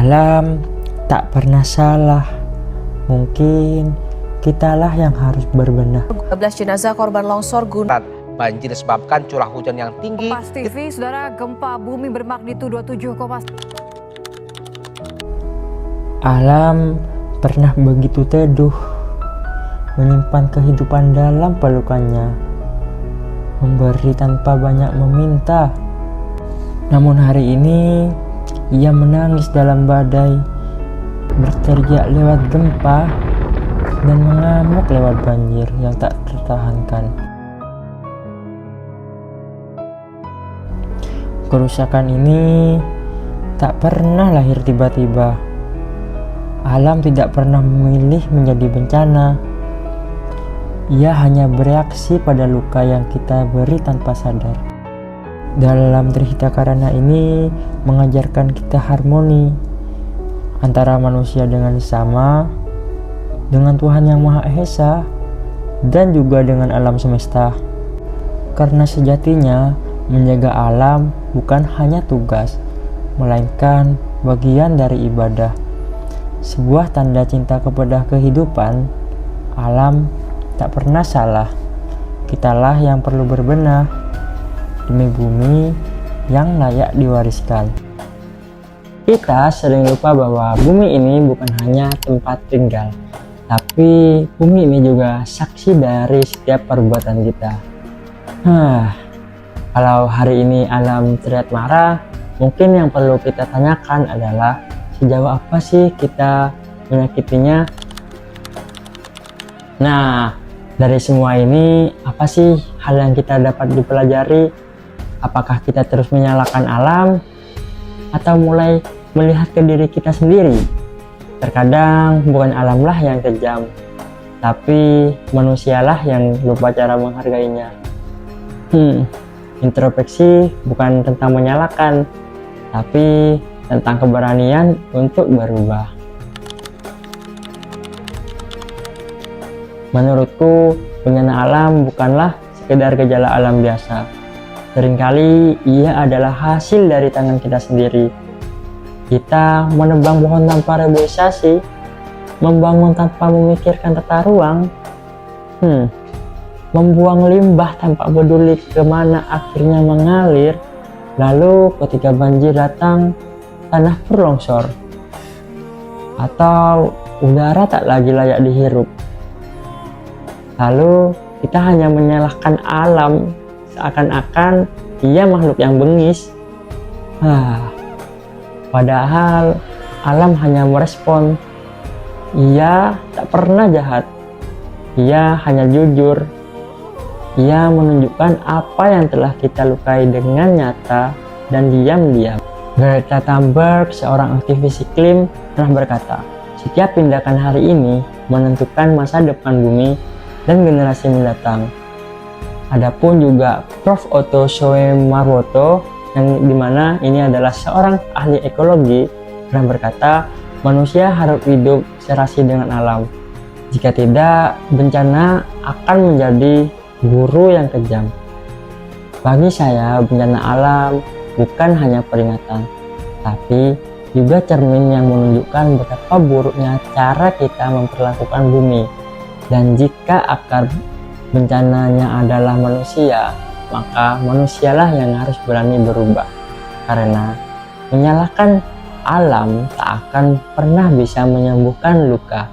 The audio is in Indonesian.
Alam tak pernah salah. Mungkin kitalah yang harus berbenah. 12 jenazah korban longsor gunung. Banjir disebabkan curah hujan yang tinggi. Kompas TV, saudara, gempa bumi bermagnitudo 7, Alam pernah begitu teduh, menyimpan kehidupan dalam pelukannya, memberi tanpa banyak meminta. Namun hari ini ia menangis dalam badai, berteriak lewat gempa, dan mengamuk lewat banjir yang tak tertahankan. Kerusakan ini tak pernah lahir tiba-tiba. Alam tidak pernah memilih menjadi bencana. Ia hanya bereaksi pada luka yang kita beri tanpa sadar. Dalam Trihita Karana ini mengajarkan kita harmoni antara manusia dengan sesama, dengan Tuhan Yang Maha Esa, dan juga dengan alam semesta. Karena sejatinya menjaga alam bukan hanya tugas, melainkan bagian dari ibadah. Sebuah tanda cinta kepada kehidupan. Alam tak pernah salah. Kitalah yang perlu berbenah demi bumi yang layak diwariskan. Kita sering lupa bahwa bumi ini bukan hanya tempat tinggal, tapi bumi ini juga saksi dari setiap perbuatan kita. Kalau hari ini alam terlihat marah, mungkin yang perlu kita tanyakan adalah sejauh apa sih kita menyakitinya? Nah, dari semua ini, apa sih hal yang kita dapat dipelajari? Apakah kita terus menyalahkan alam atau mulai melihat ke diri kita sendiri? Terkadang bukan alamlah yang kejam, tapi manusialah yang lupa cara menghargainya. Introspeksi bukan tentang menyalahkan, tapi tentang keberanian untuk berubah. Menurutku, bencana alam bukanlah sekedar gejala alam biasa. Seringkali ia adalah hasil dari tangan kita sendiri. Kita menebang pohon tanpa reboisasi, membangun tanpa memikirkan tata ruang, membuang limbah tanpa peduli kemana akhirnya mengalir. Lalu ketika banjir datang, tanah berlongsor, atau udara tak lagi layak dihirup. Lalu kita hanya menyalahkan alam, seakan-akan ia makhluk yang bengis. Padahal alam hanya merespon. Ia tak pernah jahat. Ia hanya jujur. Ia menunjukkan apa yang telah kita lukai dengan nyata dan diam-diam. Greta Thunberg, seorang aktivis iklim, pernah berkata, setiap tindakan hari ini menentukan masa depan bumi dan generasi mendatang. Adapun juga Prof. Otto Soemarwoto, yang dimana ini adalah seorang ahli ekologi, pernah berkata, manusia harus hidup serasi dengan alam. Jika tidak, bencana akan menjadi guru yang kejam. Bagi saya, bencana alam bukan hanya peringatan, tapi juga cermin yang menunjukkan betapa buruknya cara kita memperlakukan bumi. Dan jika akar bencananya adalah manusia, maka manusialah yang harus berani berubah. Karena menyalahkan alam tak akan pernah bisa menyembuhkan luka.